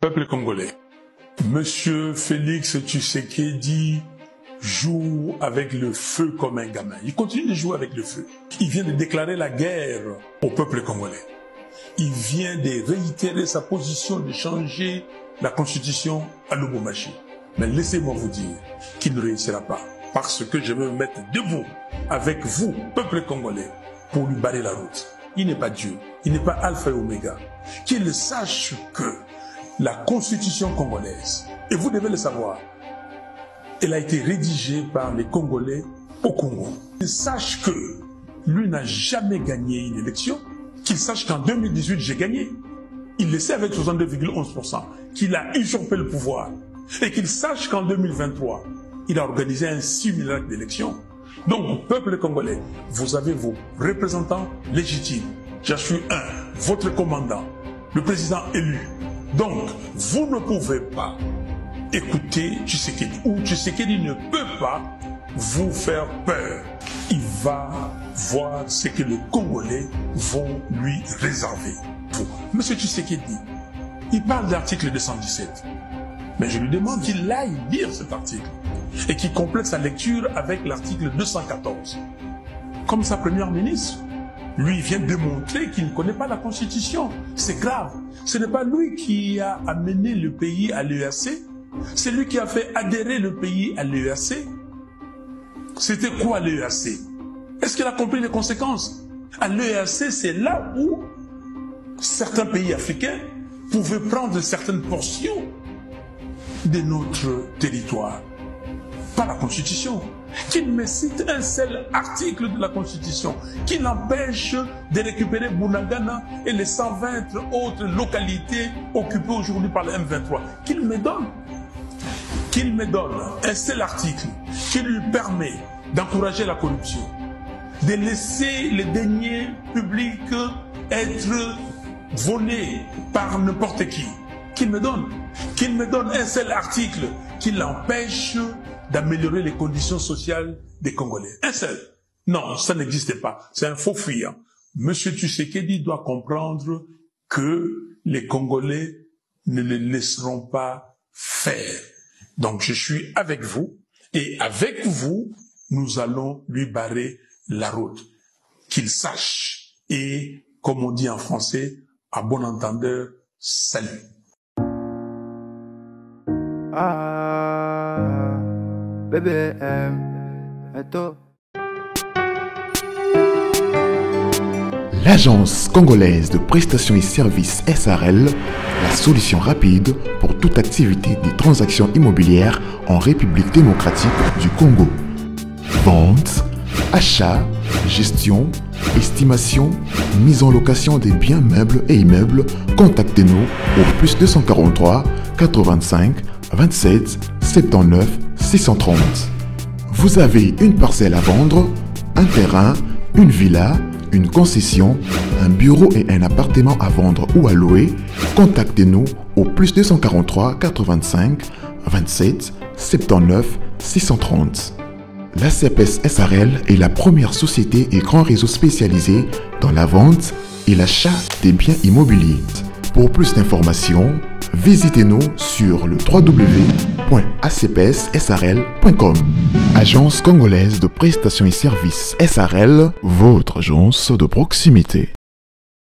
Peuple congolais, Monsieur Félix Tshisekedi joue avec le feu comme un gamin. Il continue de jouer avec le feu. Il vient de déclarer la guerre au peuple congolais. Il vient de réitérer sa position de changer la constitution à Lubumbashi. Mais laissez-moi vous dire qu'il ne réussira pas. Parce que je vais me mettre debout avec vous, peuple congolais, pour lui barrer la route. Il n'est pas Dieu, il n'est pas Alpha et Oméga. Qu'il sache que la constitution congolaise, et vous devez le savoir, elle a été rédigée par les Congolais au Congo. Qu'il sache que lui n'a jamais gagné une élection, qu'il sache qu'en 2018, j'ai gagné. Il le sait avec 62,11%, qu'il a usurpé le pouvoir. Et qu'il sache qu'en 2023, il a organisé un simulacre d'élection. Donc, peuple congolais, vous avez vos représentants légitimes. Je suis votre commandant, le président élu. Donc, vous ne pouvez pas écouter Tshisekedi, ou Tshisekedi ne peut pas vous faire peur. Il va voir ce que les Congolais vont lui réserver. Monsieur Tshisekedi, il parle de l'article 217. Mais je lui demande qu'il aille lire cet article et qu'il complète sa lecture avec l'article 214. Comme sa première ministre, lui vient démontrer qu'il ne connaît pas la Constitution. C'est grave. Ce n'est pas lui qui a amené le pays à l'EAC. C'est lui qui a fait adhérer le pays à l'EAC. C'était quoi l'EAC? Est-ce qu'il a compris les conséquences? À l'EAC, c'est là où certains pays africains pouvaient prendre certaines portions de notre territoire. Pas la Constitution. Qu'il me cite un seul article de la Constitution qui l'empêche de récupérer Bunagana et les 120 autres localités occupées aujourd'hui par le M23. Qu'il me donne un seul article qui lui permet d'encourager la corruption, de laisser les deniers publics être volés par n'importe qui. Qu'il me donne un seul article qui l'empêche d'améliorer les conditions sociales des Congolais. Un seul. Non, ça n'existe pas. C'est un faux fuyant. Monsieur Tshisekedi doit comprendre que les Congolais ne le laisseront pas faire. Donc je suis avec vous et avec vous, nous allons lui barrer la route. Qu'il sache et, comme on dit en français, à bon entendeur, salut. L'Agence congolaise de prestations et services SARL, la solution rapide pour toute activité des transactions immobilières en République démocratique du Congo. Vente, achat, gestion, estimation, mise en location des biens meubles et immeubles. Contactez-nous au plus 243 85 27 79 630. Vous avez une parcelle à vendre, un terrain, une villa, une concession, un bureau et un appartement à vendre ou à louer. Contactez-nous au plus 243 85 27 79 630. La CPS SARL est la première société et grand réseau spécialisé dans la vente et l'achat des biens immobiliers. Pour plus d'informations, visitez-nous sur le www.acpssarl.com. Agence congolaise de prestations et services SARL, votre agence de proximité.